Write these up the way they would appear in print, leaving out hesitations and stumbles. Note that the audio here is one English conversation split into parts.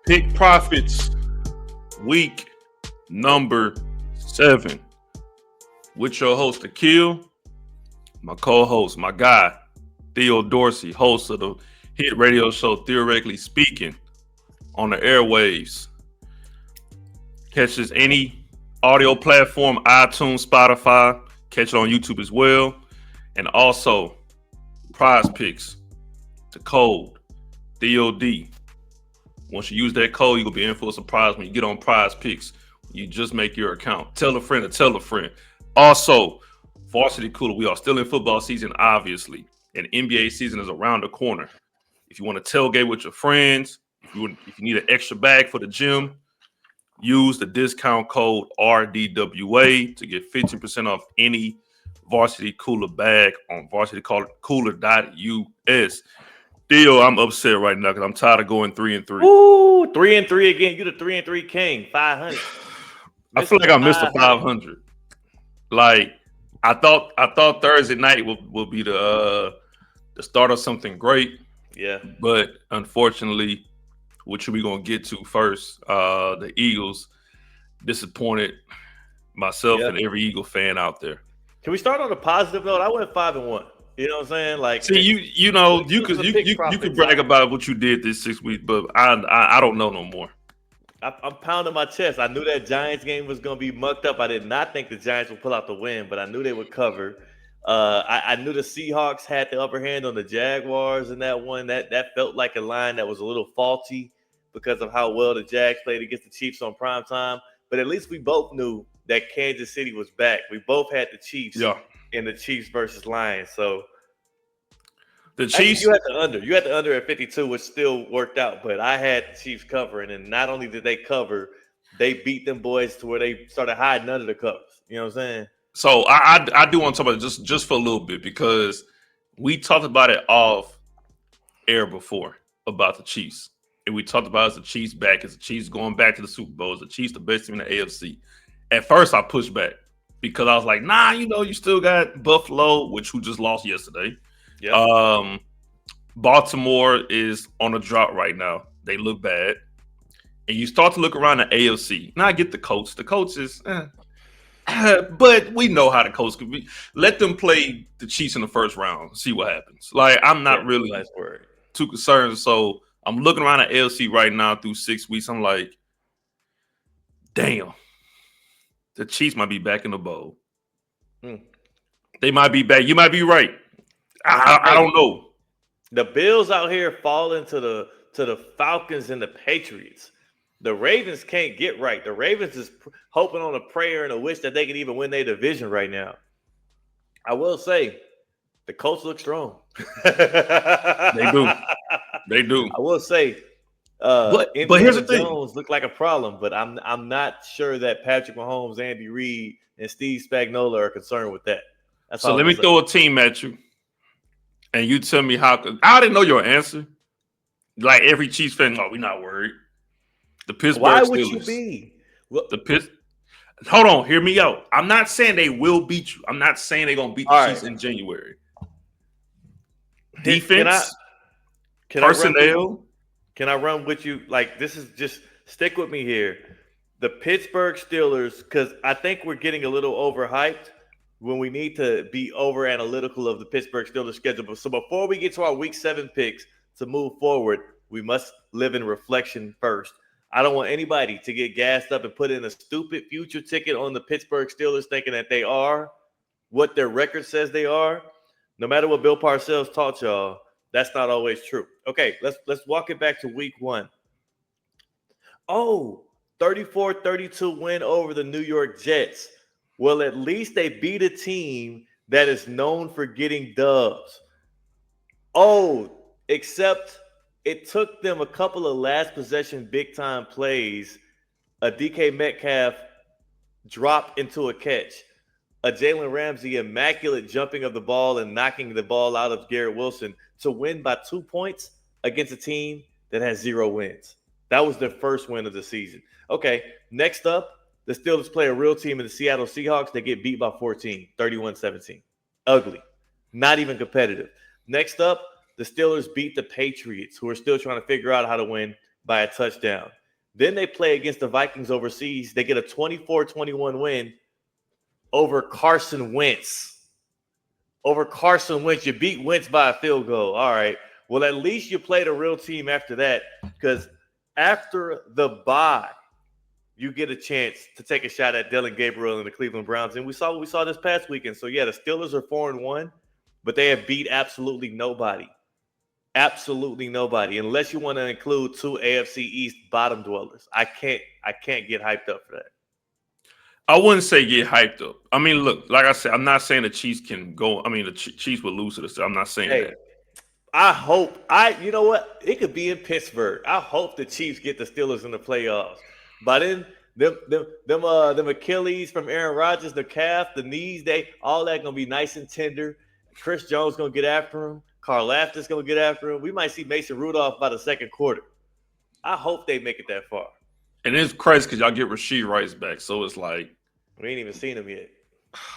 Pick Profits, week number 7. With your host, Akil, my co-host, my guy, Theo Dorsey, host of the hit radio show Theoretically Speaking on the airwaves. Catch this any audio platform, iTunes, Spotify. Catch it on YouTube as well. And also, Prize Picks, the code, DOD. Once you use that code, you're going to be in for a surprise when you get on Prize Picks. You just make your account. Tell a friend to tell a friend. Also, Varsity Cooler, we are still in football season, obviously. And NBA season is around the corner. If you want to tailgate with your friends, if you need an extra bag for the gym, use the discount code RDWA to get 15% off any Varsity Cooler bag on varsitycooler.us. Theo, I'm upset right now because I'm tired of going 3-3. Ooh, 3-3 again. You the 3-3 king, 500. I feel like I missed the 500. Like I thought Thursday night will be the start of something great. Yeah, but unfortunately, which we gonna get to first, the Eagles disappointed myself and every Eagle fan out there. Can we start on a positive note? I went 5-1. You know what I'm saying? Like, see, you could brag about what you did this 6 weeks, but I don't know no more. I'm pounding my chest. I knew that Giants game was going to be mucked up. I did not think the Giants would pull out the win, but I knew they would cover. I knew the Seahawks had the upper hand on the Jaguars in that one. That felt like a line that was a little faulty because of how well the Jags played against the Chiefs on prime time. But at least we both knew that Kansas City was back. We both had the Chiefs in the Chiefs versus Lions. So the Chiefs, you had the under. You had the under at 52, which still worked out. But I had the Chiefs covering, and not only did they cover, they beat them boys to where they started hiding under the covers. You know what I'm saying? So I do want to talk about it just for a little bit because we talked about it off air before about the Chiefs. And we talked about the Chiefs back, as the Chiefs going back to the Super Bowl, is the Chiefs the best team in the AFC. At first, I pushed back because I was like, nah, you still got Buffalo, who just lost yesterday. Yeah. Baltimore is on a drop right now. They look bad. And you start to look around the AFC. Now I get the coach. The coach is, but we know how the coach could be. Let them play the Chiefs in the first round. See what happens. Like, I'm not really too concerned. So I'm looking around the AFC right now through 6 weeks. I'm like, damn. The Chiefs might be back in the bowl. They might be back. You might be right. I don't know. The Bills out here falling to the Falcons and the Patriots. The Ravens can't get right. The Ravens is hoping on a prayer and a wish that they can even win their division right now. I will say, the Colts look strong. They do. They do. I will say, but here's the thing. Jones look like a problem, but I'm not sure that Patrick Mahomes, Andy Reid, and Steve Spagnuolo are concerned with that. So let me throw a team at you, and you tell me how. I didn't know your answer. Like every Chiefs fan, we're not worried. The Pittsburgh Steelers. Why would you be? Well, hold on, hear me out. I'm not saying they will beat you. I'm not saying they're gonna beat the Chiefs in January. Defense, personnel. Can I run with you? Like, this is just stick with me here. The Pittsburgh Steelers, because I think we're getting a little overhyped when we need to be over analytical of the Pittsburgh Steelers schedule. So before we get to our week 7 picks to move forward, we must live in reflection first. I don't want anybody to get gassed up and put in a stupid future ticket on the Pittsburgh Steelers thinking that they are what their record says they are. No matter what Bill Parcells taught y'all, that's not always true. Okay, let's walk it back to week 1. 34-32 win over the New York Jets. Well, at least they beat a team that is known for getting dubs. Except it took them a couple of last possession big-time plays, a DK Metcalf drop into a catch, a Jalen Ramsey immaculate jumping of the ball and knocking the ball out of Garrett Wilson to win by 2 points against a team that has 0 wins. That was their first win of the season. Okay, next up, the Steelers play a real team in the Seattle Seahawks. They get beat by 14, 31-17. Ugly. Not even competitive. Next up, the Steelers beat the Patriots, who are still trying to figure out how to win by a touchdown. Then they play against the Vikings overseas. They get a 24-21 win over Carson Wentz. Over Carson Wentz. You beat Wentz by a field goal. All right. Well, at least you played a real team after that, because after the bye, you get a chance to take a shot at Dylan Gabriel and the Cleveland Browns. And we saw what we saw this past weekend. So, yeah, the Steelers are 4-1, but they have beat absolutely nobody. Absolutely nobody, unless you want to include 2 AFC East bottom dwellers. I can't get hyped up for that. I wouldn't say get hyped up. I mean, look, like I said, I'm not saying the Chiefs can go. I mean, the Chiefs will lose to this. I'm not saying that. I hope you know what? It could be in Pittsburgh. I hope the Chiefs get the Steelers in the playoffs. But then them Achilles from Aaron Rodgers, the calf, the knees, all that gonna be nice and tender. Chris Jones gonna get after him. Carl Aftis gonna get after him. We might see Mason Rudolph by the second quarter. I hope they make it that far. And it's crazy because y'all get Rashee Rice back, so it's like we ain't even seen him yet.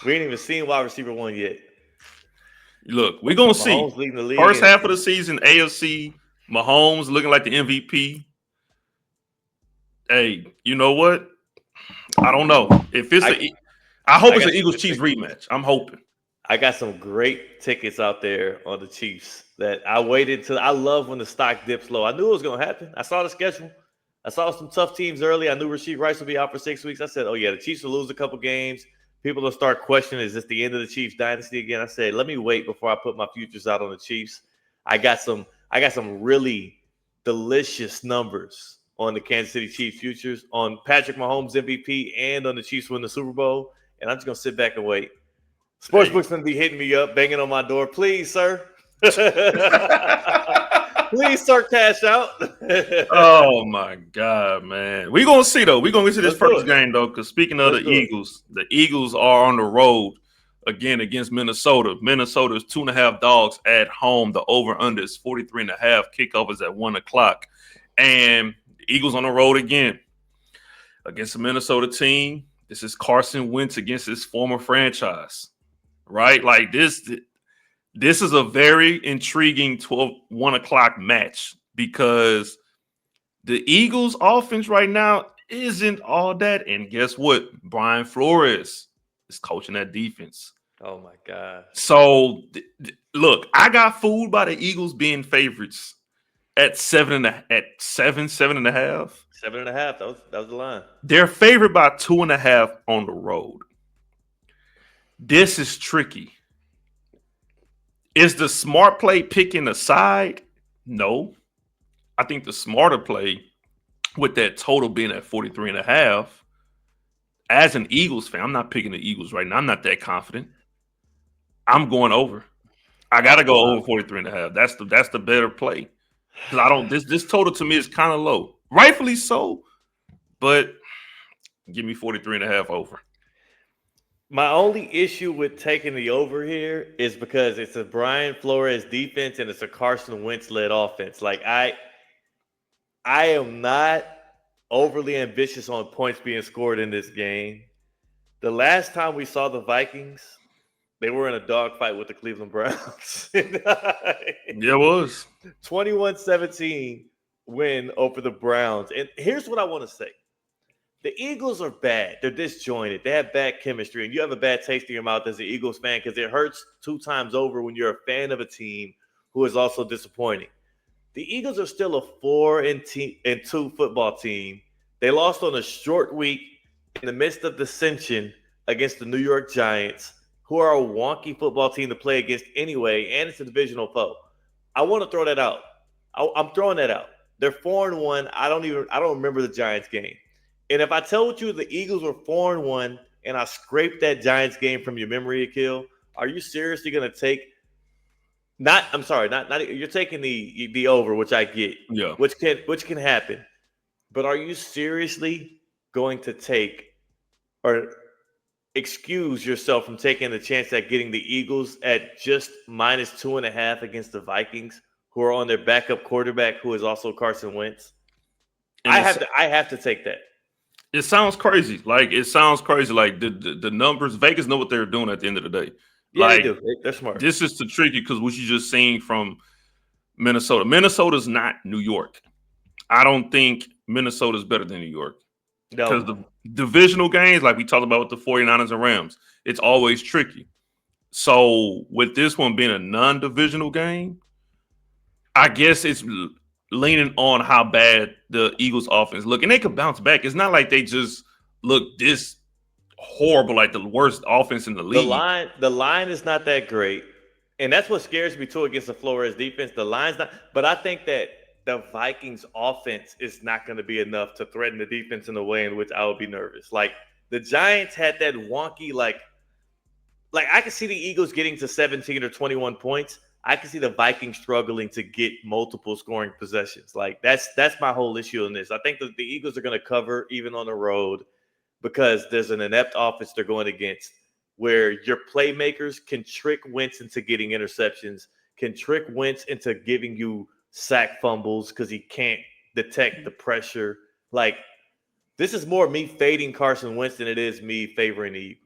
We ain't even seen wide receiver 1 yet. Look, we're gonna see. First half of the season, AFC, Mahomes looking like the MVP. Hey, you know what? I don't know if it's I hope it's an Eagles Chiefs rematch. I'm hoping. I got some great tickets out there on the Chiefs that I waited till. I love when the stock dips low. I knew it was going to happen. I saw the schedule. I saw some tough teams early. I knew Rashee Rice would be out for 6 weeks. I said, oh, yeah, the Chiefs will lose a couple games. People will start questioning, is this the end of the Chiefs dynasty again? I said, let me wait before I put my futures out on the Chiefs. I got some really delicious numbers on the Kansas City Chiefs futures, on Patrick Mahomes MVP, and on the Chiefs win the Super Bowl. And I'm just going to sit back and wait. Sportsbook's going to be hitting me up, banging on my door. Please, sir. Please, sir, cash out. Oh, my God, man. We're going to see, though. We're going to get to this first game, though, because speaking of the Eagles are on the road again against Minnesota. Minnesota is 2.5 dogs at home. The over-under is 43.5. Kickoff is at 1 o'clock. And the Eagles on the road again against the Minnesota team. This is Carson Wentz against his former franchise. Right? Like this is a very intriguing 1 o'clock match because the Eagles offense right now isn't all that. And guess what? Brian Flores is coaching that defense. Oh my God. So look, I got fooled by the Eagles being favorites at 7.5. 7.5. 7.5. That was the line. They're favored by 2.5 on the road. This is tricky. Is the smart play picking a side? No. I think the smarter play with that total being at 43.5. As an Eagles fan, I'm not picking the Eagles right now. I'm not that confident. I'm going over. I gotta go over 43.5. That's the better play. Because I don't this total to me is kind of low. Rightfully so, but give me 43.5 over. My only issue with taking the over here is because it's a Brian Flores defense and it's a Carson Wentz led offense. Like I am not overly ambitious on points being scored in this game. The last time we saw the Vikings, they were in a dogfight with the Cleveland Browns. It was 21-17 win over the Browns. And here's what I want to say. The Eagles are bad. They're disjointed. They have bad chemistry. And you have a bad taste in your mouth as an Eagles fan because it hurts 2 times over when you're a fan of a team who is also disappointing. The Eagles are still a 4-2 football team. They lost on a short week in the midst of dissension against the New York Giants, who are a wonky football team to play against anyway, and it's a divisional foe. I want to throw that out. I'm throwing that out. They're 4-1. I don't remember the Giants game. And if I tell you the Eagles were 4-1 and I scraped that Giants game from your memory, Akil, are you seriously going to take not you're taking the over, which I get. Yeah. Which can happen. But are you seriously going to take or excuse yourself from taking the chance at getting the Eagles at just -2.5 against the Vikings, who are on their backup quarterback, who is also Carson Wentz? I have to take that. It sounds crazy. Like the numbers. Vegas know what they're doing at the end of the day. Yeah, like, they do. They're smart. This is too tricky because what you just seen from Minnesota. Minnesota's not New York. I don't think Minnesota's better than New York. Because No, the divisional games, like we talked about with the 49ers and Rams, it's always tricky. So with this one being a non-divisional game, I guess it's leaning on how bad the Eagles offense look. And they could bounce back. It's not like they just look this horrible, like the worst offense in the league. the line is not that great, and that's what scares me too against the Flores defense. The line's not, but I think that the Vikings offense is not going to be enough to threaten the defense in a way in which I would be nervous. Like the Giants had that wonky, like I could see the Eagles getting to 17 or 21 points. I can see the Vikings struggling to get multiple scoring possessions. Like that's my whole issue in this. I think that the Eagles are going to cover even on the road because there's an inept offense they're going against where your playmakers can trick Wentz into getting interceptions, can trick Wentz into giving you sack fumbles because he can't detect the pressure. Like this is more me fading Carson Wentz than it is me favoring the Eagles.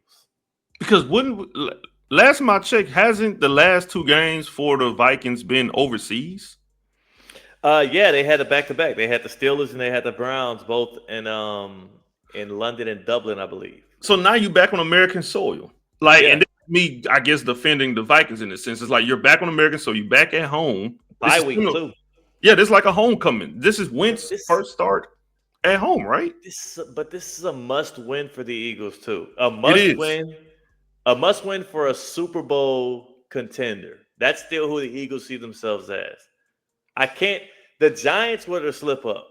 Because last time I checked, hasn't the last two games for the Vikings been overseas? Yeah, they had a back-to-back. They had the Steelers and they had the Browns both in London and Dublin, I believe. So now you back on American soil. Like, Yeah. and this is me, I guess, defending the Vikings in a sense. It's like you're back on American soil, you're back at home. Bye week too. Yeah, this is like a homecoming. This is Wentz's first start at home, right? But this is a must-win for the Eagles too. A must-win for a Super Bowl contender. That's still who the Eagles see themselves as. The Giants were the slip up.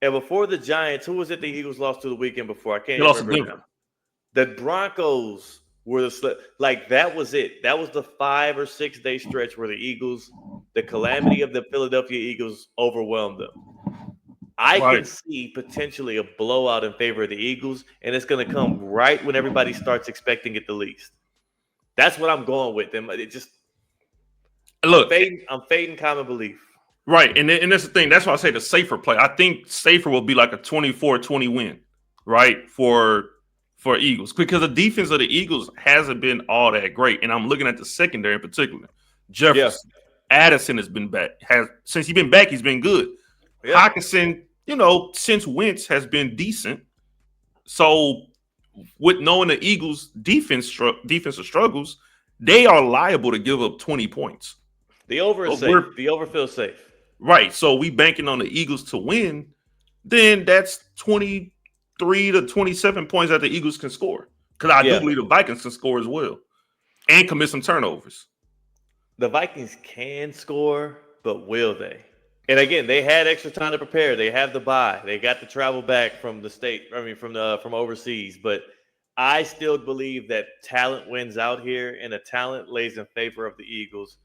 And before the Giants, who was it the Eagles lost to the weekend before? I can't remember now. The Broncos were the slip. Like, that was it. That was the 5 or 6 day stretch where the calamity of the Philadelphia Eagles overwhelmed them. I can see potentially a blowout in favor of the Eagles, and it's going to come right when everybody starts expecting it the least. That's what I'm going with. I'm fading common belief. Right, and that's the thing. That's why I say the safer play. I think safer will be like a 24-20 win, right, for Eagles. Because the defense of the Eagles hasn't been all that great. And I'm looking at the secondary in particular. Jefferson, Addison has been back. Since he's been back, he's been good. Yeah. Hockenson, since Wentz has been decent. So with knowing the Eagles' defensive struggles, they are liable to give up 20 points. The over is safe. The over feels safe. Right. So we banking on the Eagles to win, then that's 23 to 27 points that the Eagles can score. Because I do believe the Vikings can score as well and commit some turnovers. The Vikings can score, but will they? And again, they had extra time to prepare. They have the bye. They got the travel back from the state. From overseas. But I still believe that talent wins out here, and the talent lays in favor of the Eagles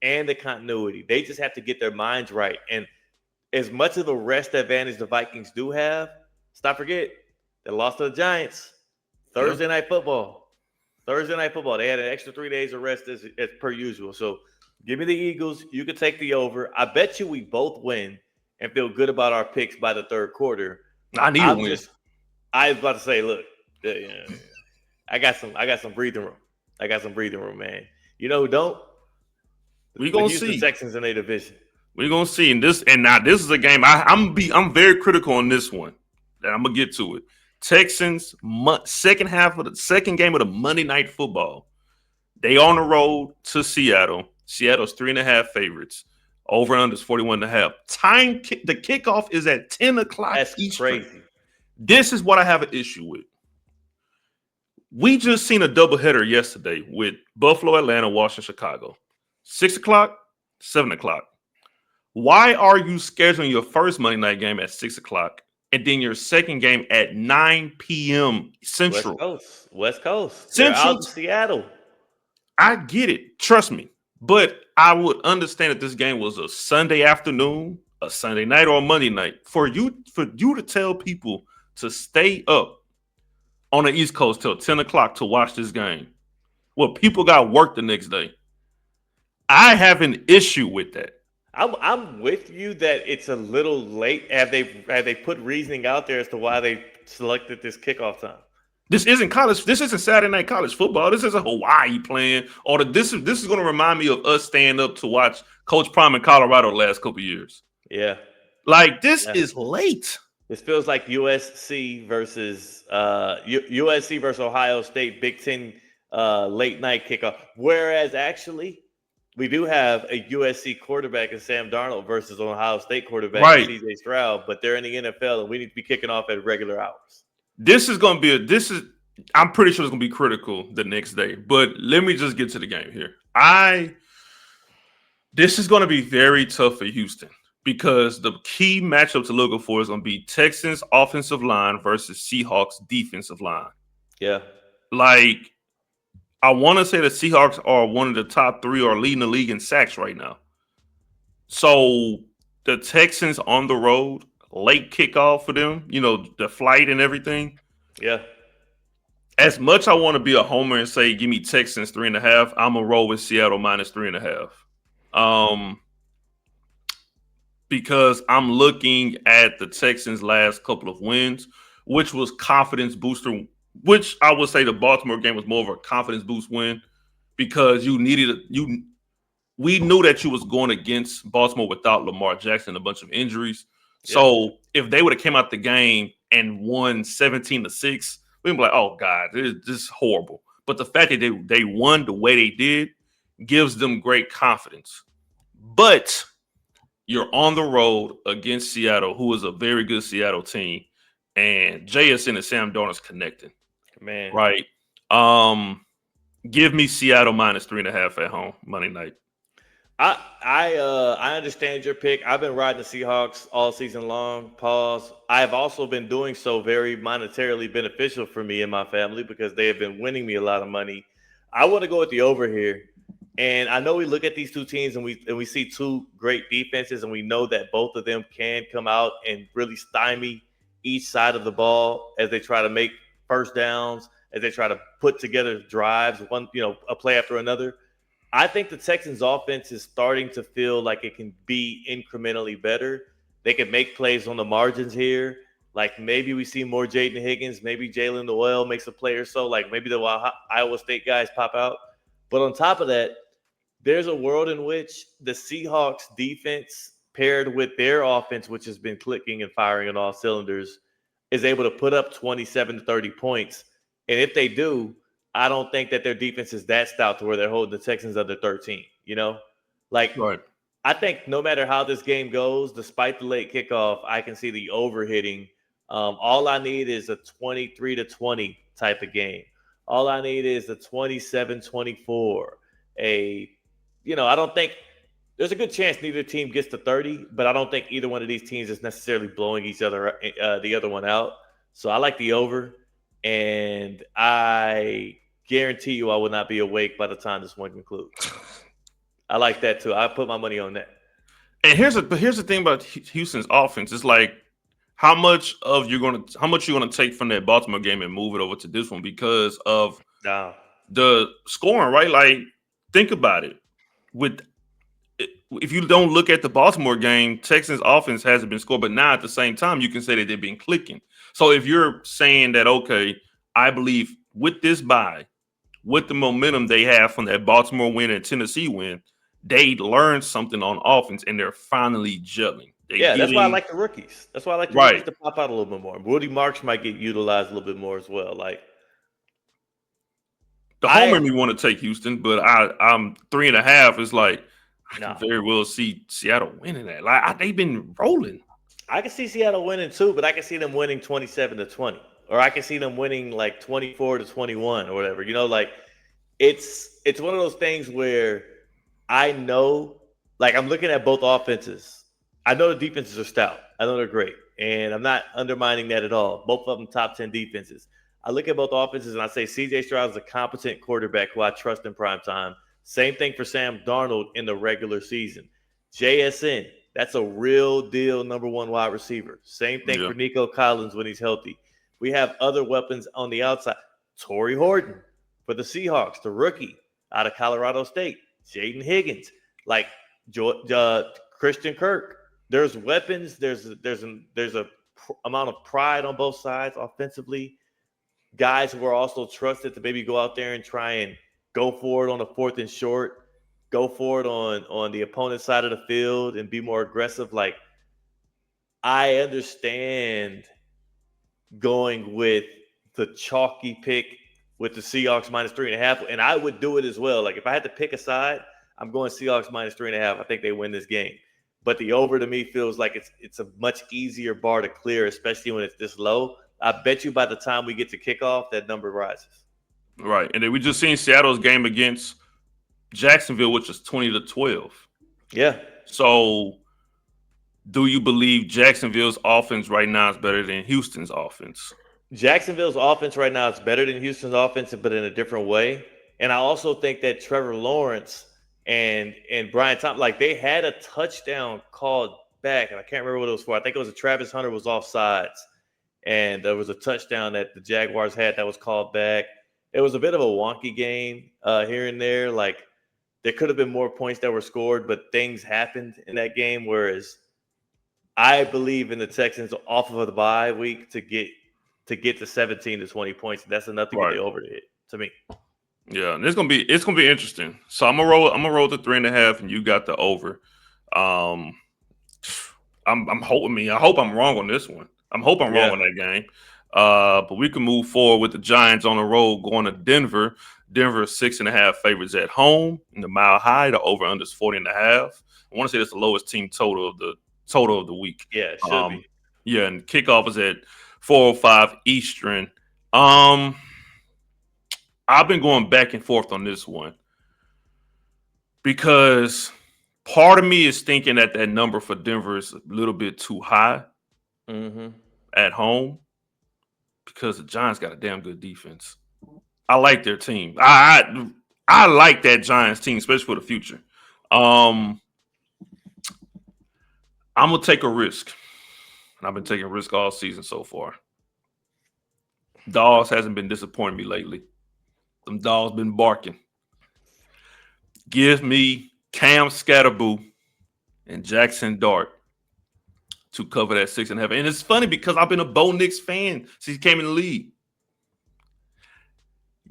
and the continuity. They just have to get their minds right. And as much of the rest advantage the Vikings do have, let's not forget they lost to the Giants Thursday night football. Thursday night football. They had an extra 3 days of rest as per usual. So give me the Eagles. You can take the over. I bet you we both win and feel good about our picks by the third quarter. I need a win. I was about to say, look, I got some breathing room. I got some breathing room, man. You know who don't? We're gonna see the Texans in their division. We're gonna see. And now this is a game. I'm very critical on this one. And I'm gonna get to it. Texans second game of the Monday Night Football. They on the road to Seattle. Seattle's 3.5 favorites. Over and under is 41.5. The kickoff is at 10 o'clock. That's Eastern. Crazy. This is what I have an issue with. We just seen a doubleheader yesterday with Buffalo, Atlanta, Washington, Chicago. 6 o'clock, 7 o'clock. Why are you scheduling your first Monday night game at 6 o'clock and then your second game at 9 p.m. Central? West Coast. Central. They're out in Seattle. I get it. Trust me. But I would understand if this game was a Sunday afternoon, a Sunday night, or a Monday night. For you to tell people to stay up on the East Coast till 10 o'clock to watch this game. Well, people got work the next day. I have an issue with that. I'm with you that it's a little late. Have they put reasoning out there as to why they selected this kickoff time? This isn't college. This isn't Saturday night college football. This isn't Hawaii playing. This is going to remind me of us staying up to watch Coach Prime in Colorado the last couple of years. Yeah. Like this is late. This feels like USC versus Ohio State Big Ten late night kickoff. Whereas actually, we do have a USC quarterback in Sam Darnold versus Ohio State quarterback in Right. CJ Stroud, but they're in the NFL and we need to be kicking off at regular hours. This is going to be I'm pretty sure it's going to be critical the next day. But let me just get to the game here. This is going to be very tough for Houston because the key matchup to look for is going to be Texans offensive line versus Seahawks defensive line. Yeah. Like, I want to say the Seahawks are one of the top 3 or leading the league in sacks right now. So the Texans on the road, late kickoff for them, the flight and everything. Yeah. As much I want to be a homer and say, give me Texans 3.5, I'm going to roll with Seattle minus 3.5. Because I'm looking at the Texans' last couple of wins, which was confidence booster, which I would say the Baltimore game was more of a confidence boost win because we knew that you was going against Baltimore without Lamar Jackson, a bunch of injuries. Yeah. So if they would have came out the game and won 17-6, we'd be like, oh God, this is horrible. But the fact that they won the way they did gives them great confidence. But you're on the road against Seattle, who is a very good Seattle team, and JSN and Sam Darnold's connecting. Man. Right. Give me Seattle minus 3.5 at home Monday night. I understand your pick. I've been riding the Seahawks all season long. Pause. I've also been doing so very monetarily beneficial for me and my family because they have been winning me a lot of money. I want to go with the over here. And I know we look at these two teams and we see two great defenses, and we know that both of them can come out and really stymie each side of the ball as they try to make first downs, as they try to put together drives, a play after another. I think the Texans' offense is starting to feel like it can be incrementally better. They can make plays on the margins here. Like maybe we see more Jaden Higgins, maybe Jalen Noel makes a play or so. Like maybe the Iowa State guys pop out. But on top of that, there's a world in which the Seahawks defense paired with their offense, which has been clicking and firing on all cylinders, is able to put up 27 to 30 points. And if they do, I don't think that their defense is that stout to where they're holding the Texans under 13, Right. I think no matter how this game goes, despite the late kickoff, I can see the over hitting. All I need is a 23-20 type of game. All I need is a 27-24. I don't think there's a good chance neither team gets to 30, but I don't think either one of these teams is necessarily blowing the other one out. So I like the over, and I guarantee you I will not be awake by the time this one concludes. I like that too. I put my money on that. And here's the thing about Houston's offense. It's like how much you're gonna take from that Baltimore game and move it over to this one because of the scoring, right? Like think about it. If you don't look at the Baltimore game, Texans offense hasn't been scored, but now at the same time, you can say that they've been clicking. So if you're saying that, okay, I believe with this bye, with the momentum they have from that Baltimore win and Tennessee win, they learned something on offense and they're finally gelling. That's why I like the rookies. That's why I like the rookies to pop out a little bit more. Woody Marks might get utilized a little bit more as well. Like the homer me want to take Houston, but I'm 3.5 is like I can very well see Seattle winning that. Like they've been rolling. I can see Seattle winning too, but I can see them winning 27-20, or I can see them winning like 24-21 or whatever. It's one of those things where I know, like I'm looking at both offenses. I know the defenses are stout. I know they're great, and I'm not undermining that at all. Both of them top 10 defenses. I look at both offenses and I say CJ Stroud is a competent quarterback who I trust in prime time. Same thing for Sam Darnold in the regular season. JSN, that's a real deal number one wide receiver. Same thing for Nico Collins when he's healthy. We have other weapons on the outside. Torrey Horton for the Seahawks, the rookie out of Colorado State. Jaden Higgins, like Christian Kirk. There's weapons. There's a amount of pride on both sides offensively. Guys who are also trusted to maybe go out there and try and go for it on a 4th and short, go for it on the opponent's side of the field and be more aggressive. Like I understand going with the chalky pick with the Seahawks -3.5, and I would do it as well. Like if I had to pick a side, I'm going Seahawks -3.5. I think they win this game. But the over to me feels like it's a much easier bar to clear, especially when it's this low. I bet you by the time we get to kickoff, that number rises. Right. And then we just seen Seattle's game against Jacksonville, which was 20-12. Yeah. So do you believe Jacksonville's offense right now is better than Houston's offense? Jacksonville's offense right now is better than Houston's offense, but in a different way. And I also think that Trevor Lawrence and Brian Thompson, like they had a touchdown called back, and I can't remember what it was for. I think it was a Travis Hunter was offsides, and there was a touchdown that the Jaguars had that was called back. It was a bit of a wonky game here and there. Like there could have been more points that were scored, but things happened in that game. Whereas I believe in the Texans off of the bye week to get to 17 to 20 points. That's enough to get the over to hit to me. Yeah, and it's gonna be interesting. So I'm gonna roll the 3.5, and you got the over. I'm hoping. I hope I'm wrong on this one. I'm hoping I'm wrong on that game. But we can move forward with the Giants on the road going to Denver. Denver 6.5 favorites at home in the Mile High. The over under is 40.5. I want to say that's the lowest team total of the week. Yeah, it should be. Yeah, and kickoff is at 4:05 Eastern. I've been going back and forth on this one because part of me is thinking that number for Denver is a little bit too high at home because the Giants got a damn good defense. I like their team. I like that Giants team, especially for the future. I'm gonna take a risk, and I've been taking a risk all season so far. Dogs hasn't been disappointing me lately. Them dogs been barking. Give me Cam Scatterboo and Jackson Dart to cover that 6.5. And it's funny because I've been a Bo Nix fan since he came in the league.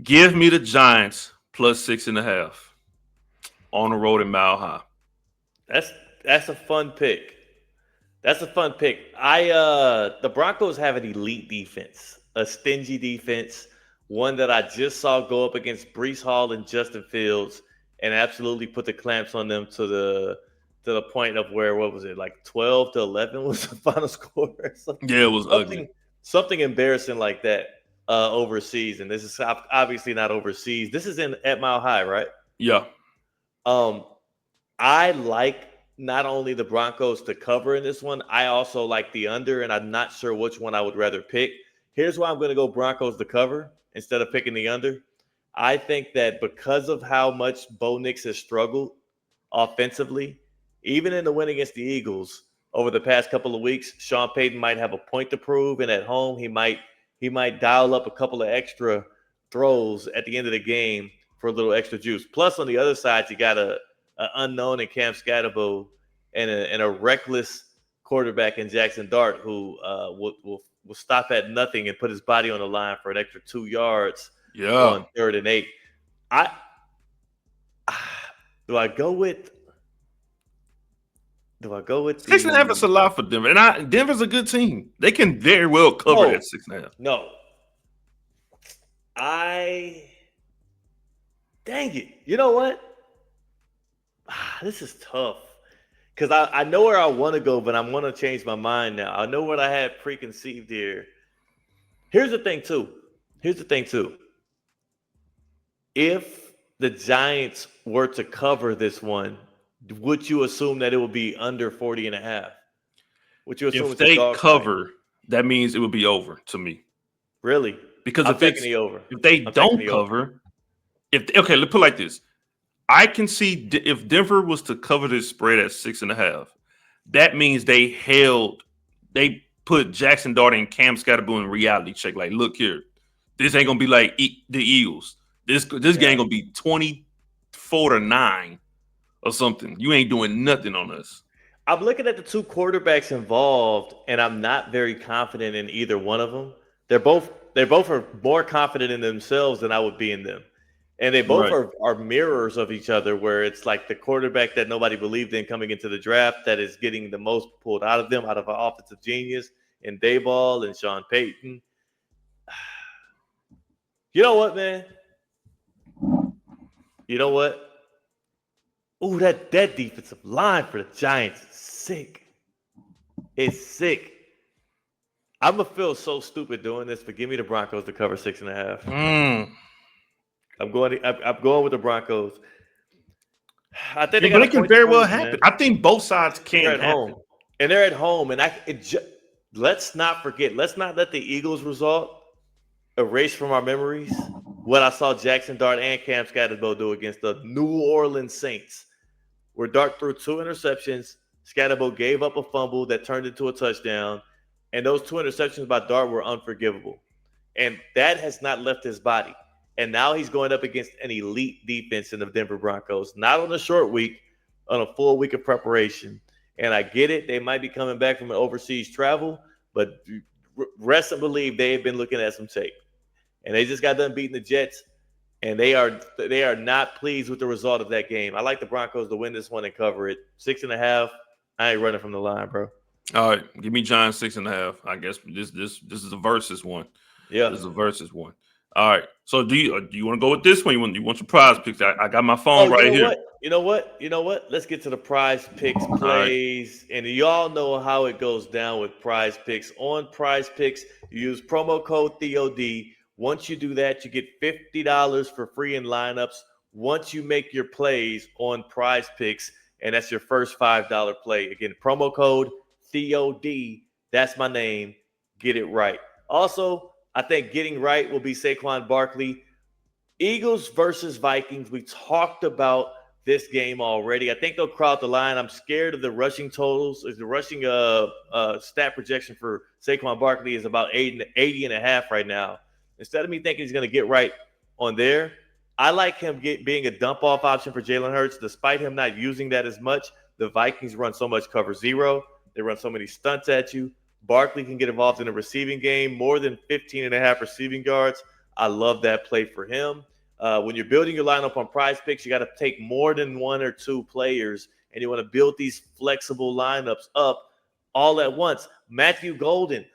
Give me the Giants plus 6.5 on the road in Mile High. That's a fun pick. That's a fun pick. The Broncos have an elite defense, a stingy defense, one that I just saw go up against Breece Hall and Justin Fields and absolutely put the clamps on them to the point of where, what was it, like 12-11 was the final score? Yeah, it was ugly. Something embarrassing like that overseas. And this is obviously not overseas. This is at Mile High, right? Yeah. I like not only the Broncos to cover in this one, I also like the under, and I'm not sure which one I would rather pick. Here's why I'm going to go Broncos to cover instead of picking the under. I think that because of how much Bo Nix has struggled offensively, even in the win against the Eagles over the past couple of weeks, Sean Payton might have a point to prove, and at home he might dial up a couple of extra throws at the end of the game for a little extra juice. Plus, on the other side, you got an unknown in Cam Scatterboo and a reckless quarterback in Jackson Dart who will stop at nothing and put his body on the line for an extra 2 yards on 3rd and 8. Do I go with 6.5 is a lot for Denver, and Denver's a good team. They can very well cover that 6.5. No, dang it! You know what? This is tough because I know where I want to go, but I'm going to change my mind now. I know what I had preconceived here. Here's the thing too. If the Giants were to cover this one, would you assume that it would be under 40.5? Would you assume if they cover, that means it would be over to me? Really? Because I'm taking the over. If they don't cover, let's put it like this. I can see if Denver was to cover this spread at 6.5, that means they put Jackson Dart and Cam Scatterboo in reality check. Like, look here, this ain't gonna be like the Eagles. This game gonna be 24-9 or something. You ain't doing nothing on us. I'm looking at the two quarterbacks involved, and I'm not very confident in either one of them. They're both are more confident in themselves than I would be in them. And they both Right. are mirrors of each other, where it's like the quarterback that nobody believed in coming into the draft that is getting the most pulled out of them, out of an offensive genius, and Dayball and Sean Payton. You know what, man? You know what? Ooh, that defensive line for the Giants is sick. It's sick. I'm gonna feel so stupid doing this, but give me the Broncos to cover 6.5. I'm going with the Broncos. I think they But got a it can point very well spread, happen. man. I think both sides They're can at happen. home, and they're at home, and let's not forget. Let's not let the Eagles' result erase from our memories what I saw Jackson Dart and Cam Scatterbo do against the New Orleans Saints, where Dart threw 2 interceptions. Scatterbo gave up a fumble that turned into a touchdown, and those 2 interceptions by Dart were unforgivable. And that has not left his body. And now he's going up against an elite defense in the Denver Broncos, not on a short week, on a full week of preparation. And I get it. They might be coming back from an overseas travel, but rest and believe they have been looking at some tape. And they just got done beating the Jets, and they are not pleased with the result of that game. I like the Broncos to win this one and cover it. 6.5. I ain't running from the line, bro. All right, give me Giants 6.5. I guess this is a versus one. Yeah. This is a versus one. All right. So do you want to go with this one? You want your prize picks? I got my phone right here. You know what? Let's get to the prize picks plays. Right. And y'all know how it goes down with prize picks. On prize picks, you use promo code THEOD. Once you do that, you get $50 for free in lineups. Once you make your plays on prize picks, and that's your first $5 play. Again, promo code THEOD. That's my name. Get it right. Also, I think getting right will be Saquon Barkley. Eagles versus Vikings. We talked about this game already. I think they'll crowd the line. I'm scared of the rushing totals. The rushing stat projection for Saquon Barkley is about 80.5 right now. Instead of me thinking he's going to get right on there, I like him being a dump-off option for Jalen Hurts. Despite him not using that as much, the Vikings run so much cover zero. They run so many stunts at you. Barkley can get involved in a receiving game, more than 15.5 receiving yards. I love that play for him. When you're building your lineup on prize picks, you got to take more than 1 or 2 players, and you want to build these flexible lineups up all at once. Matthew Golden,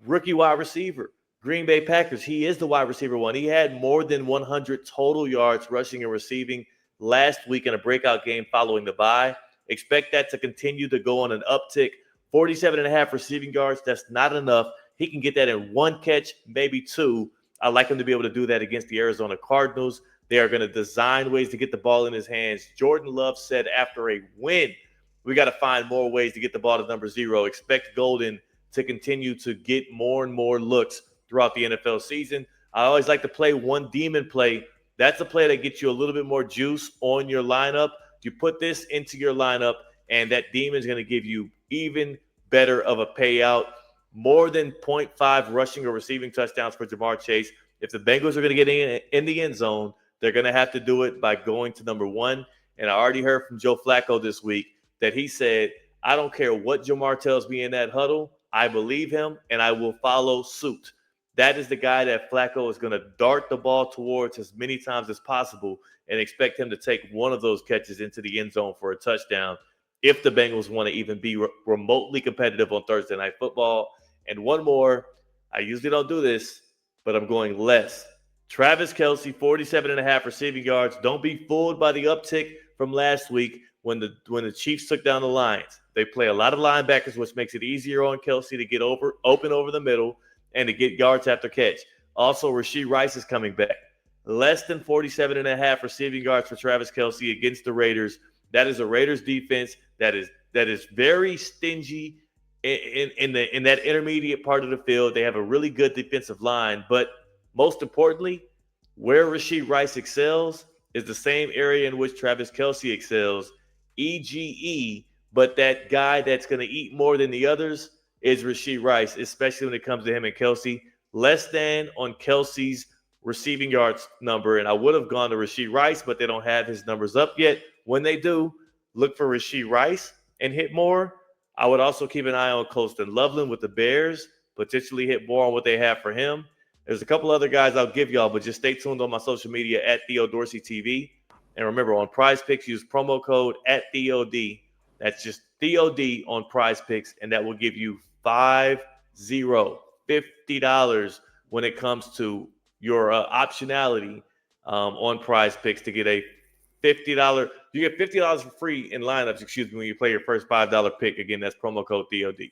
rookie wide receiver, Green Bay Packers. He is the wide receiver one. He had more than 100 total yards rushing and receiving last week in a breakout game following the bye. Expect that to continue to go on an uptick. 47.5 receiving yards, that's not enough. He can get that in 1 catch, maybe 2. I like him to be able to do that against the Arizona Cardinals. They are going to design ways to get the ball in his hands. Jordan Love said after a win, we got to find more ways to get the ball to number 0. Expect Golden to continue to get more and more looks throughout the NFL season. I always like to play one demon play. That's a play that gets you a little bit more juice on your lineup. You put this into your lineup, and that demon is going to give you even better of a payout. More than 0.5 rushing or receiving touchdowns for Jamar Chase. If the Bengals are going to get in the end zone, they're going to have to do it by going to number 1. And I already heard from Joe Flacco this week that he said, I don't care what Jamar tells me in that huddle. I believe him, and I will follow suit. That is the guy that Flacco is going to dart the ball towards as many times as possible and expect him to take one of those catches into the end zone for a touchdown if the Bengals want to even be remotely competitive on Thursday Night Football. And one more, I usually don't do this, but I'm going less. Travis Kelce, 47.5 receiving yards. Don't be fooled by the uptick from last week when the Chiefs took down the Lions. They play a lot of linebackers, which makes it easier on Kelce to get open over the middle and to get yards after catch. Also, Rashee Rice is coming back. Less than 47.5 receiving yards for Travis Kelce against the Raiders. That is a Raiders defense that is very stingy in that intermediate part of the field. They have a really good defensive line, but most importantly, where Rashee Rice excels is the same area in which Travis Kelce excels, EGE, but that guy that's going to eat more than the others is Rashee Rice, especially when it comes to him and Kelce. Less than on Kelce's receiving yards number, and I would have gone to Rashee Rice, but they don't have his numbers up yet. When they do, look for Rashee Rice and hit more. I would also keep an eye on Colston Loveland with the Bears, potentially hit more on what they have for him. There's a couple other guys I'll give y'all, but just stay tuned on my social media at Theo Dorsey TV. And remember, on Prize Picks, use promo code at TheoD. That's just TheoD on Prize Picks, and that will give you $50 when it comes to your optionality on Prize Picks to get a $50. You get $50 for free in lineups, when you play your first $5 pick. Again, that's promo code TheoD.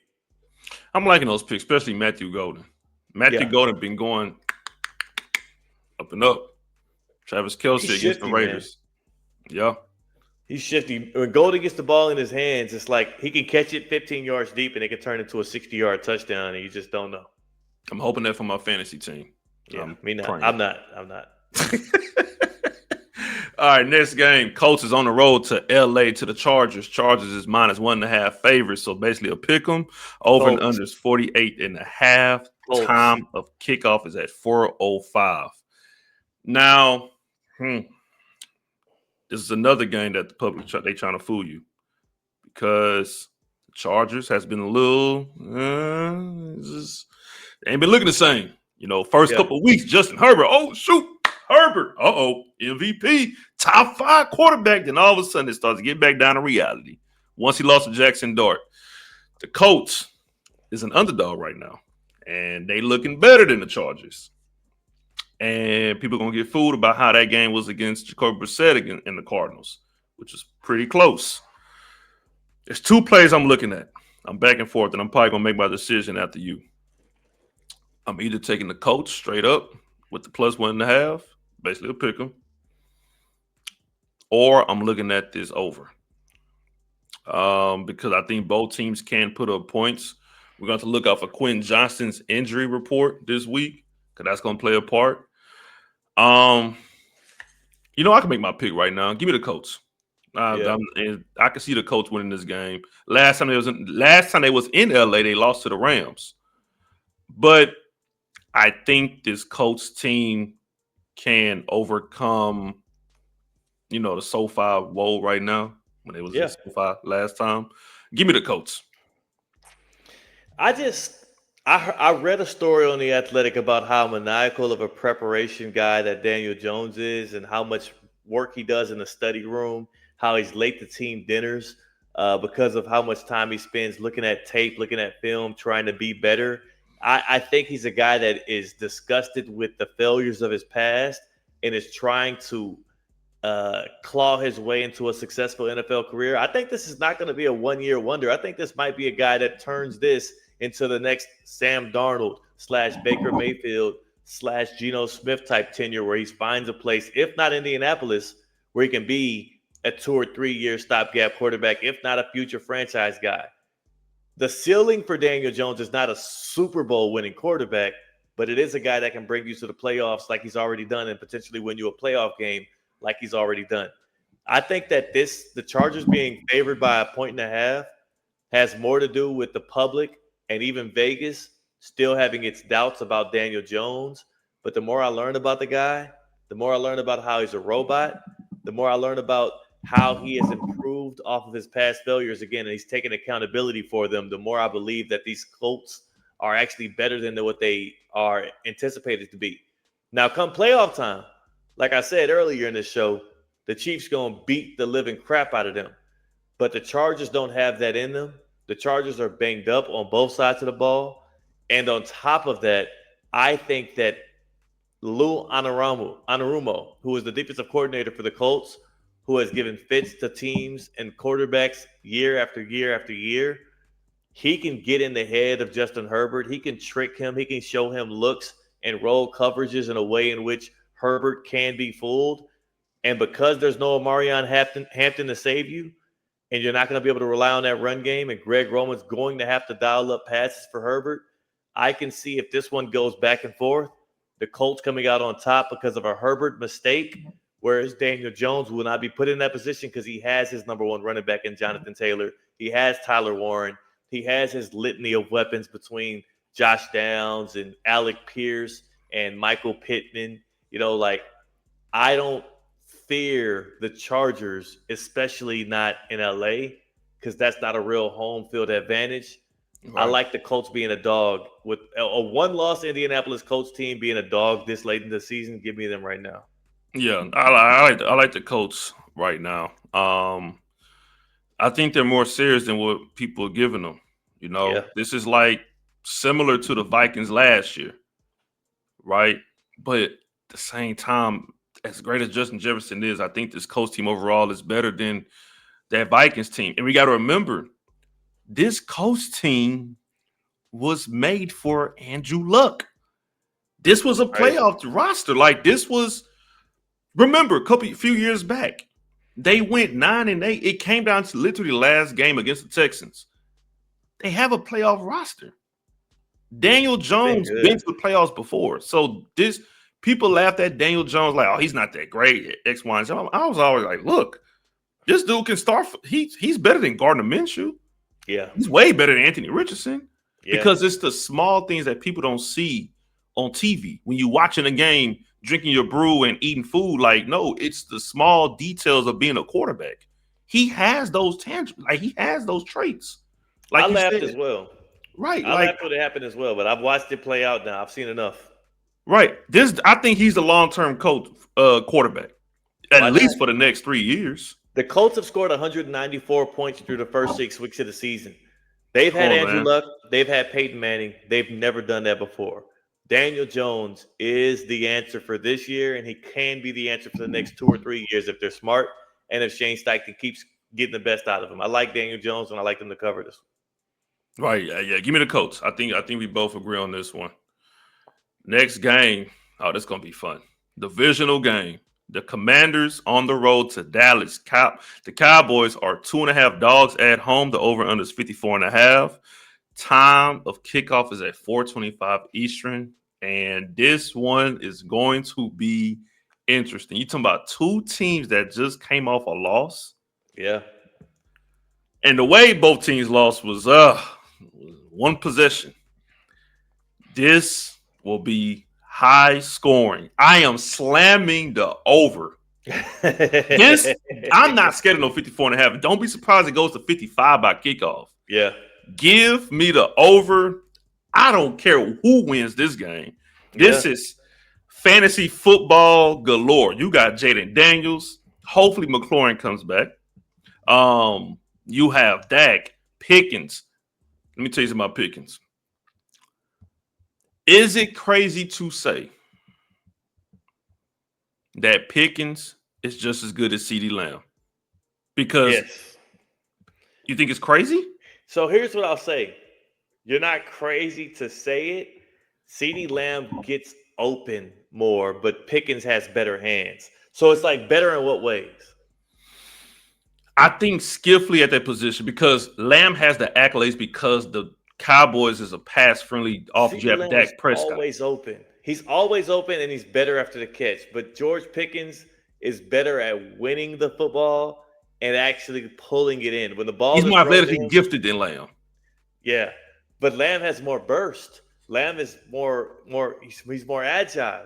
I'm liking those picks, especially Matthew Golden. Matthew Golden been going up and up. Travis Kelce against the Raiders. Man. Yeah. He's shifty. When Golden gets the ball in his hands, it's like he can catch it 15 yards deep and it can turn into a 60-yard touchdown, and you just don't know. I'm hoping that for my fantasy team. Yeah, me not. I'm not. All right, next game. Colts is on the road to LA to the Chargers. Chargers is -1.5 favorites, so basically a pick 'em. Over and under is 48.5. Time of kickoff is at 4:05. Now, this is another game that the public they trying to fool you, because the Chargers has been a little they ain't been looking the same. First couple of weeks, Justin Herbert. Oh shoot. Herbert, MVP, top 5 quarterback. Then all of a sudden it starts to get back down to reality. Once he lost to Jackson Dart. The Colts is an underdog right now, and they looking better than the Chargers. And people are going to get fooled about how that game was against Jacoby Brissett in the Cardinals, which is pretty close. There's 2 plays I'm looking at. I'm back and forth, and I'm probably going to make my decision after you. I'm either taking the Colts straight up with the +1.5, basically a pick 'em, or I'm looking at this over. Because I think both teams can put up points. We're going to look out for Quentin Johnston's injury report this week, because that's going to play a part. I can make my pick right now. Give me the Colts. And I can see the Colts winning this game. Last time they was in LA, they lost to the Rams. But I think this Colts team can overcome, the SoFi woe right now when they was in SoFi last time. Give me the Colts. I read a story on The Athletic about how maniacal of a preparation guy that Daniel Jones is, and how much work he does in the study room, how he's late to team dinners because of how much time he spends looking at tape, looking at film, trying to be better. I think he's a guy that is disgusted with the failures of his past and is trying to claw his way into a successful NFL career. I think this is not going to be a one-year wonder. I think this might be a guy that turns this into the next Sam Darnold / Baker Mayfield / Geno Smith type tenure, where he finds a place, if not Indianapolis, where he can be a 2 or 3 year stopgap quarterback, if not a future franchise guy. The ceiling for Daniel Jones is not a Super Bowl winning quarterback, but it is a guy that can bring you to the playoffs like he's already done, and potentially win you a playoff game like he's already done. I think that the Chargers being favored by 1.5 has more to do with the public and even Vegas still having its doubts about Daniel Jones. But the more I learn about the guy, the more I learn about how he's a robot, the more I learn about how he has improved off of his past failures again, and he's taken accountability for them, the more I believe that these Colts are actually better than what they are anticipated to be. Now, come playoff time, like I said earlier in this show, the Chiefs going to beat the living crap out of them. But the Chargers don't have that in them. The Chargers are banged up on both sides of the ball. And on top of that, I think that Lou Anarumo, who is the defensive coordinator for the Colts, who has given fits to teams and quarterbacks year after year after year, he can get in the head of Justin Herbert. He can trick him. He can show him looks and roll coverages in a way in which Herbert can be fooled. And because there's no Omarion Hampton to save you, and you're not going to be able to rely on that run game, and Greg Roman's going to have to dial up passes for Herbert, I can see if this one goes back and forth, the Colts coming out on top because of a Herbert mistake, whereas Daniel Jones will not be put in that position because he has his number 1 running back in Jonathan Taylor. He has Tyler Warren. He has his litany of weapons between Josh Downs and Alec Pierce and Michael Pittman. I don't fear the Chargers, especially not in LA, because that's not a real home field advantage. I Right. like the Colts being a dog with a one-loss Indianapolis Colts team being a dog this late in the season. Give me them right now. Yeah, I like the Colts right now. I think they're more serious than what people are giving them. Yeah, This is like similar to the Vikings last year, right? But at the same time, as great as Justin Jefferson is, I think this Colts team overall is better than that Vikings team. And we got to remember, this Colts team was made for Andrew Luck. This was a right. playoff roster. Like this was, remember, few years back, they went 9-8. It came down to literally the last game against the Texans. They have a playoff roster. Daniel They've been Jones been good. to the playoffs before. So this people laughed at Daniel Jones like, oh, he's not that great at X, Y, and Z. I was always like, look, this dude can start. He's better than Gardner Minshew. Yeah, He's way better than Anthony Richardson yeah. because it's the small things that people don't see on TV. When you're watching a game, drinking your brew and eating food, like, no, it's the small details of being a quarterback. He has those tangible, like he has those traits. I Like you laughed said, as well. right? I Like, laughed when it happened as well, but I've watched it play out now. I've seen enough. right. I think he's the long-term coach quarterback, at Why not? least for the next 3 years. The Colts have scored 194 points through the first 6 weeks of the season. They've Come had on, Andrew man. Luck. They've had Peyton Manning. They've never done that before. Daniel Jones is the answer for this year, and he can be the answer for the next 2 or 3 years if they're smart and if Shane Steichen keeps getting the best out of him. I like Daniel Jones, and I like them to cover this. Right. Yeah, yeah. Give me the Colts. I think we both agree on this one. Next game. Oh, this is gonna be fun. Divisional game. The Commanders on the road to Dallas. The Cowboys are 2.5 dogs at home. The over-under is 54.5. Time of kickoff is at 4:25 Eastern. And this one is going to be interesting. You're talking about two teams that just came off a loss. Yeah. And the way both teams lost was one possession. This will be high scoring. I am slamming the over. This, I'm not scared of no 54.5. Don't be surprised it goes to 55 by kickoff. Yeah. Give me the over. I don't care who wins this game. This Yeah. is fantasy football galore. You got Jaden Daniels. Hopefully McLaurin comes back. You have Dak, Pickens. Let me tell you something about Pickens. Is it crazy to say that Pickens is just as good as CeeDee Lamb? Because Yes. you think it's crazy? So here's what I'll say. You're not crazy to say it. CeeDee Lamb gets open more, but Pickens has better hands. So it's like better in what ways? I think skillfully at that position because Lamb has the accolades because the Cowboys is a pass-friendly offense. You CeeDee have Lamb is Dak Prescott. always open. He's always open and he's better after the catch. But George Pickens is better at winning the football and actually pulling it in. When the ball He's is more thrown athletically in, gifted than Lamb. yeah. But Lamb has more burst. Lamb is he's more agile.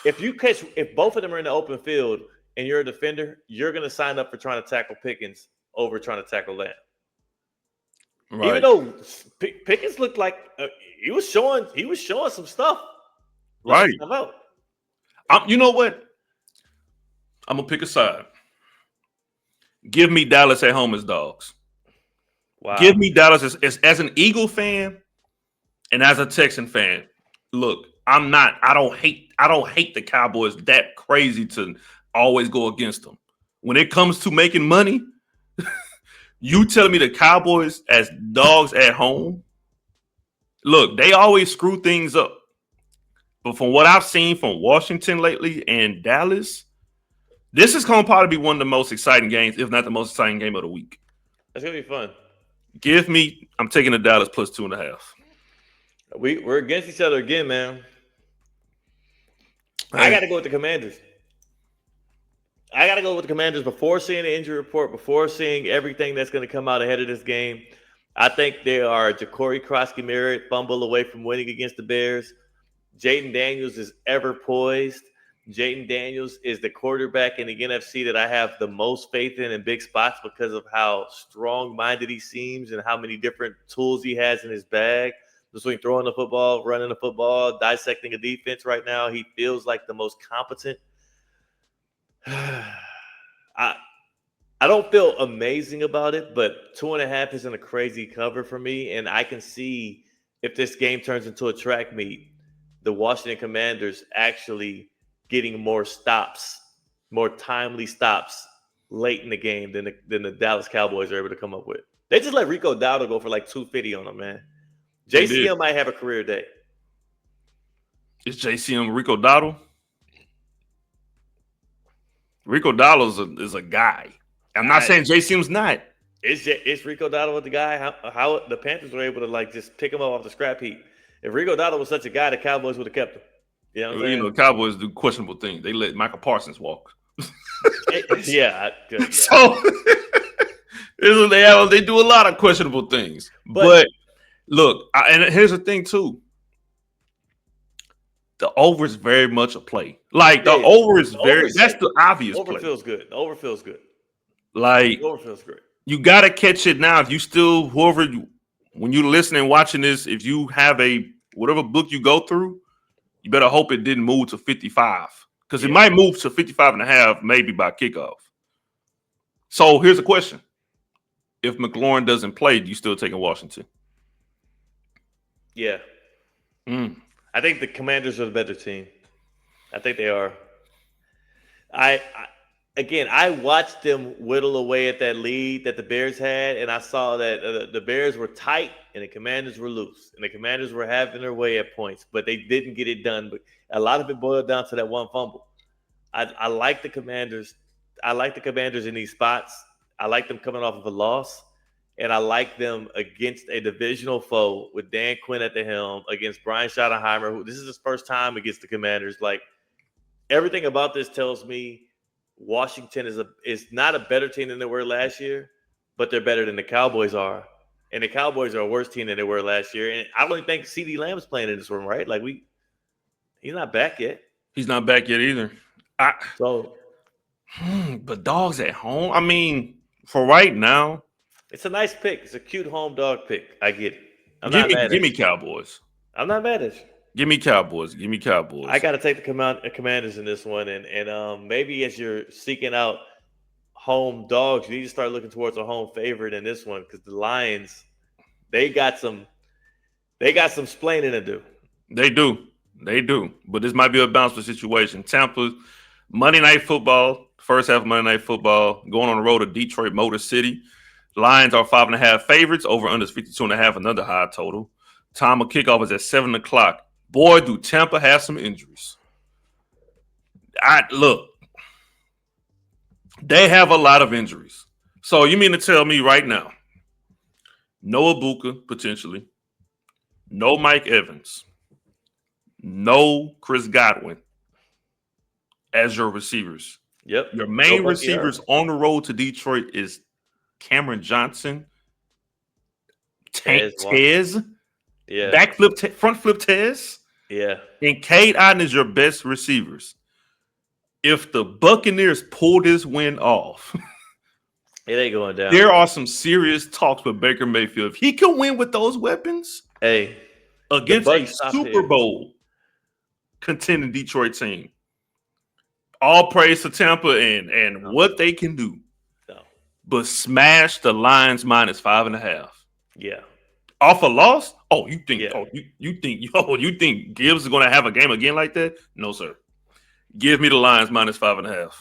If both of them are in the open field and you're a defender, you're gonna sign up for trying to tackle Pickens over trying to tackle Lamb. Even Right. though Pickens looked like he was showing some stuff. Right. Stuff out. You know what? I'm going to pick a side. Give me Dallas at home as dogs. Wow. Give me Dallas as an Eagle fan and as a Texan fan. Look, I don't hate the Cowboys that crazy to always go against them. When it comes to making money, you telling me the Cowboys as dogs at home? Look, they always screw things up. But from what I've seen from Washington lately and Dallas, this is going to probably be one of the most exciting games, if not the most exciting game of the week. That's gonna be fun. I'm taking the Dallas plus 2.5. We're against each other again, man. I got to go with the Commanders. I got to go with the Commanders before seeing the injury report, before seeing everything that's going to come out ahead of this game. I think they are a Ja'Cory Krosky-Merritt fumble away from winning against the Bears. Jaden Daniels is ever poised. Jaden Daniels is the quarterback in the NFC that I have the most faith in big spots because of how strong-minded he seems and how many different tools he has in his bag. Between throwing the football, running the football, dissecting a defense right now, he feels like the most competent. I don't feel amazing about it, but 2.5 isn't a crazy cover for me. And I can see if this game turns into a track meet, the Washington Commanders actually getting more stops, more timely stops late in the game than the Dallas Cowboys are able to come up with. They just let Rico Dowdle go for like 250 on them, man. They did. JCM might have a career day. Is JCM Rico Dowdle? Rico Dowdle is a guy. I'm not saying JCM's not. It's Rico Dowdle with the guy. How the Panthers were able to like just pick him up off the scrap heap. If Rico Dowdle was such a guy, the Cowboys would have kept him. You know what I'm saying? The Cowboys do questionable things. They let Michael Parsons walk. Yeah. So they do a lot of questionable things. But look, and here's the thing too. The over is very much a play. Like the over is that's the obvious over play. Feels good. The over feels good. Like the over feels great. You gotta catch it now. If you still when you're listening, watching this, if you have whatever book you go through, you better hope it didn't move to 55. Because it might move to 55.5 maybe by kickoff. So here's a question. If McLaurin doesn't play, do you still taking Washington? Yeah. I think the Commanders are the better team. I think they are. I watched them whittle away at that lead that the Bears had, and I saw that the Bears were tight and the Commanders were loose, and the Commanders were having their way at points, but they didn't get it done. But a lot of it boiled down to that one fumble. I like the Commanders. I like the Commanders in these spots. I like them coming off of a loss. And I like them against a divisional foe with Dan Quinn at the helm against Brian Schottenheimer, who this is his first time against the Commanders. Like everything about this tells me Washington is not a better team than they were last year, but they're better than the Cowboys are. And the Cowboys are a worse team than they were last year. And I don't even think CeeDee Lamb's playing in this one, right? Like he's not back yet. He's not back yet either. But dogs at home. I mean, for right now. It's a nice pick. It's a cute home dog pick. I get it. Give me Cowboys. I'm not mad at you. Give me Cowboys. Give me Cowboys. I got to take the Commanders in this one, and maybe as you're seeking out home dogs, you need to start looking towards a home favorite in this one because the Lions, they got some splaining to do. They do. But this might be a bouncer situation. Tampa, Monday Night Football, first half of Monday Night Football, going on the road to Detroit Motor City. Lions are 5.5 favorites. Over under 52.5, another high total. Time of kickoff is at 7 o'clock. Boy, do Tampa have some injuries. Look, they have a lot of injuries. So you mean to tell me right now, no Ibuka, potentially, no Mike Evans, no Chris Godwin as your receivers. Yep. Your main receivers on the road to Detroit is Cameron Johnson, Tez, front flip Tez, and Cade Otton is your best receivers. If the Buccaneers pull this win off, it ain't going down. There are some serious talks with Baker Mayfield. If he can win with those weapons, against a Super Bowl contending Detroit team, all praise to Tampa and what they can do. But smash the Lions minus 5.5. Yeah. Off a loss? Oh, you think? Yeah. You think Gibbs is going to have a game again like that? No, sir. Give me the Lions minus 5.5.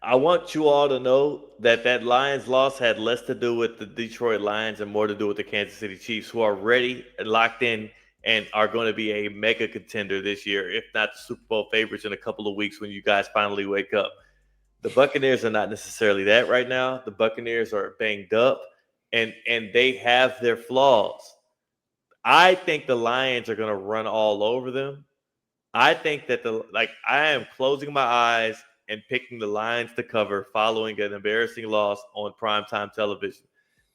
I want you all to know that Lions loss had less to do with the Detroit Lions and more to do with the Kansas City Chiefs, who are ready and locked in and are going to be a mega contender this year, if not the Super Bowl favorites in a couple of weeks when you guys finally wake up. The Buccaneers are not necessarily that right now. The Buccaneers are banged up, and they have their flaws. I think the Lions are going to run all over them. I think that I am closing my eyes and picking the Lions to cover following an embarrassing loss on primetime television.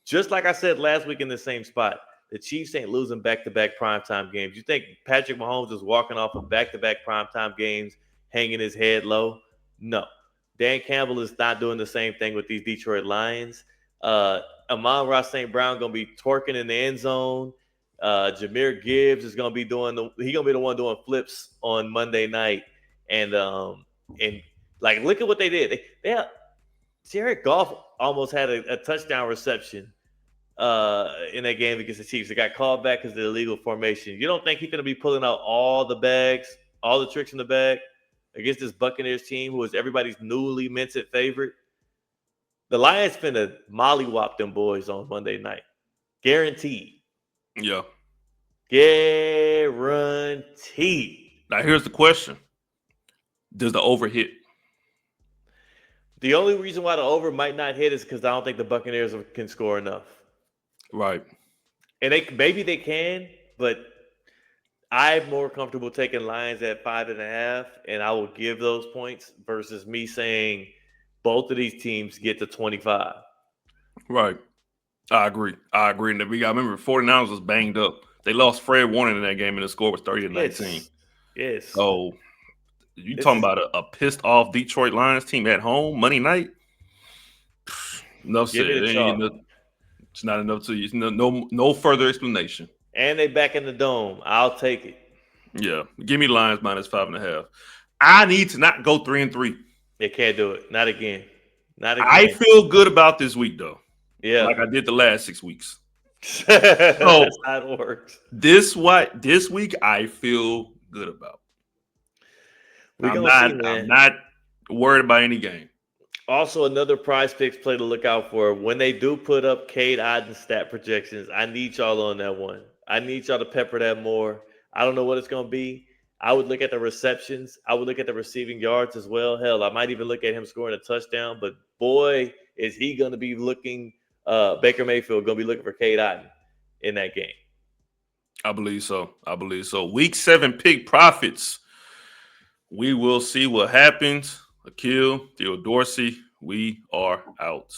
Just like I said last week in the same spot, the Chiefs ain't losing back-to-back primetime games. You think Patrick Mahomes is walking off of back-to-back primetime games hanging his head low. No, Dan Campbell is not doing the same thing with these Detroit Lions. Amon-Ra St. Brown gonna be twerking in the end zone. Jahmyr Gibbs is gonna be the one doing flips on Monday night, and like look at what they did. They had, Jared Goff almost had a touchdown reception in that game against the Chiefs. It got called back because of the illegal formation. You don't think he's gonna be pulling out all the bags, all the tricks in the bag against this Buccaneers team, who is everybody's newly minted favorite? The Lions finna mollywop them boys on Monday night. Guaranteed. Yeah. Guaranteed. Now here's the question: does the over hit? The only reason why the over might not hit is because I don't think the Buccaneers can score enough. Right. And maybe they can, but I'm more comfortable taking Lions at 5.5, and I will give those points versus me saying both of these teams get to 25. Right. I agree. And we got to remember 49ers was banged up. They lost Fred Warner in that game, and the score was 30-19. Yes. So you talking about a pissed off Detroit Lions team at home Monday night? Enough said. It's not enough to use. No further explanation. And they back in the dome. I'll take it. Yeah, give me Lions -5.5. I need to not go 3-3. They can't do it. Not again. I feel good about this week though. Yeah, like I did the last 6 weeks. That's how it works. This week I feel good about. I'm not worried about any game. Also, another Prize Picks play to look out for. When they do put up Cade Otton stat projections, I need y'all on that one. I need y'all to pepper that more. I don't know what it's going to be. I would look at the receptions. I would look at the receiving yards as well. Hell, I might even look at him scoring a touchdown. But boy, is he going to be looking Baker Mayfield going to be looking for Cade Otton in that game. I believe so. Week 7 pick profits. We will see what happens. Akil, Theo Dorsey, we are out.